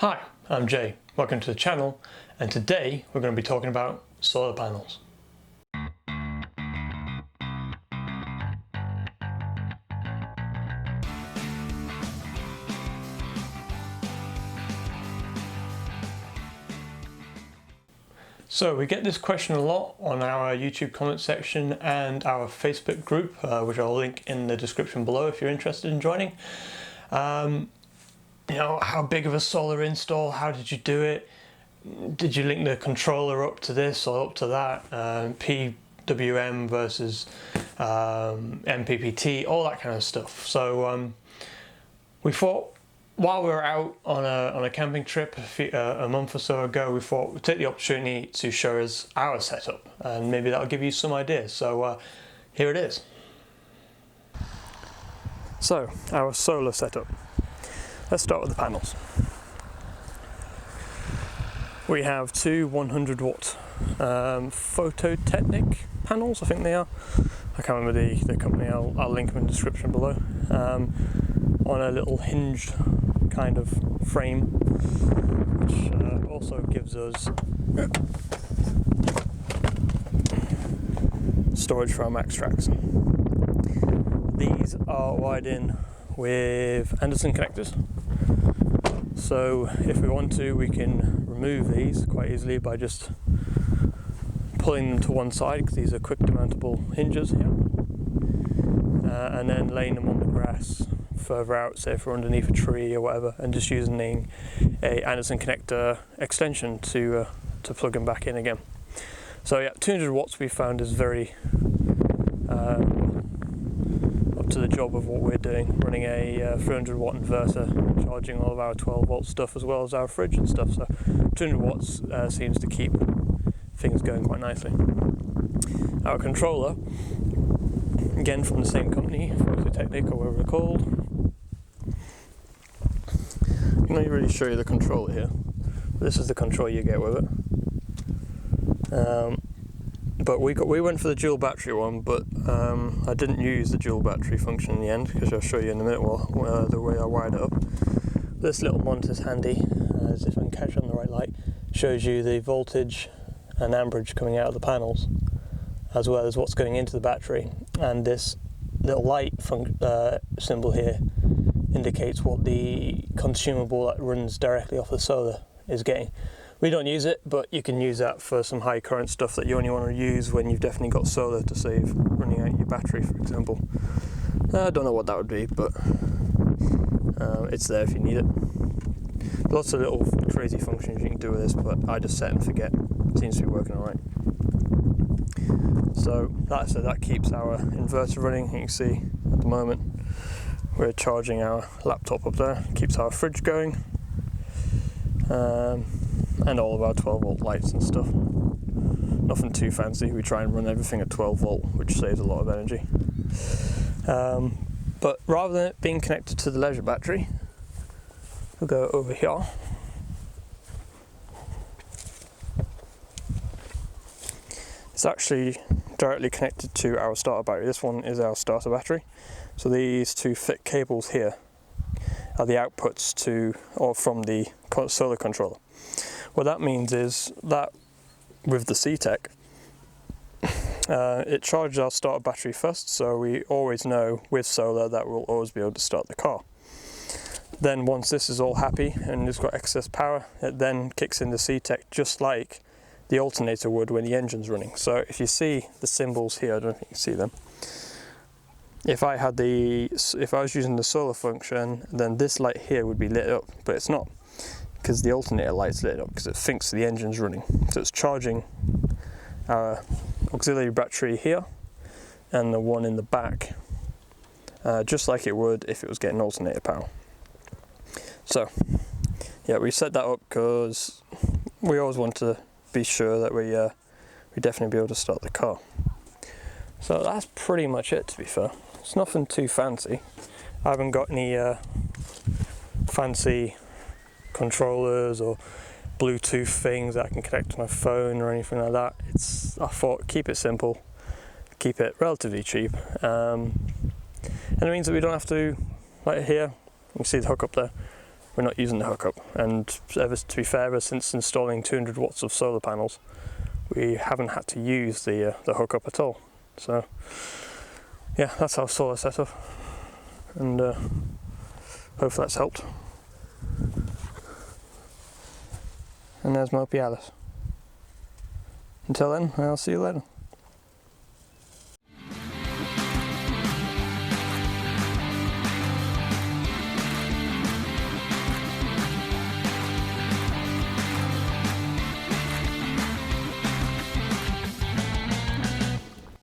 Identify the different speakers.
Speaker 1: Hi, I'm Jay. Welcome to the channel, and today we're going to be talking about solar panels. So we get this question a lot on our YouTube comment section and our Facebook group, which I'll link in the description below if you're interested in joining. How big of a solar install? How did you do it? Did you link the controller up to this or up to that? PWM versus MPPT, all that kind of stuff. So we thought, while we were out on a camping trip a month or so ago, we thought we'd take the opportunity to show us our setup, and maybe that'll give you some ideas. So here it is. So, our solar setup. Let's start with the panels. We have two 100 watt Phototechnic panels, I think they are. I can't remember the company, I'll link them in the description below. On a little hinged kind of frame, which also gives us storage for our max tracks. These are wired in with Anderson connectors, so if we want to, we can remove these quite easily by just pulling them to one side, because these are quick demountable hinges here, and then laying them on the grass further out, say if we're underneath a tree or whatever, and just using a Anderson connector extension to plug them back in again. So yeah, 200 watts we found is very up to the job of what we're doing, running a 300 watt inverter, charging all of our 12 volt stuff as well as our fridge and stuff. So 200 watts seems to keep things going quite nicely. Our controller, again from the same company, Phototechnic or whatever they're called. I'm not really show you the controller here. This is the control you get with it. But we went for the dual battery one, but I didn't use the dual battery function in the end, because I'll show you in a minute the way I wired it up. This little monitor is handy, as if I can catch it on the right light. Shows you the voltage and amperage coming out of the panels, as well as what's going into the battery. And this little light symbol here indicates what the consumable that runs directly off the solar is getting. We don't use it, but you can use that for some high current stuff that you only want to use when you've definitely got solar to save running out your battery, for example. I don't know what that would be, but it's there if you need it. Lots of little crazy functions you can do with this, but I just set and forget. It seems to be working alright. So that keeps our inverter running. You can see at the moment we're charging our laptop up there, keeps our fridge going, and all of our 12 volt lights and stuff. Nothing too fancy, we try and run everything at 12 volt, which saves a lot of energy. But rather than it being connected to the leisure battery, we'll go over here. It's actually directly connected to our starter battery. This one is our starter battery. So these two thick cables here are the outputs from the solar controller. What that means is that with the C-Tech, it charges our starter battery first, so we always know with solar that we'll always be able to start the car. Then once this is all happy and it's got excess power, it then kicks in the C-Tech just like the alternator would when the engine's running. So if you see the symbols here, I don't know if you can see them. If I was using the solar function, then this light here would be lit up, but it's not, because the alternator light's lit up because it thinks the engine's running. So it's charging our auxiliary battery here and the one in the back, just like it would if it was getting alternator power. So yeah, we set that up because we always want to be sure that we definitely be able to start the car. So that's pretty much it, to be fair. It's nothing too fancy. I haven't got any fancy controllers or Bluetooth things that I can connect to my phone or anything like that. I thought keep it simple, keep it relatively cheap, and it means that we don't have to, like here, you can see the hook up there, we're not using the hookup. And to be fair, ever since installing 200 watts of solar panels, we haven't had to use the hookup at all. So yeah, that's our solar setup, and hopefully that's helped. And there's Mopey Alice. Until then, I'll see you later.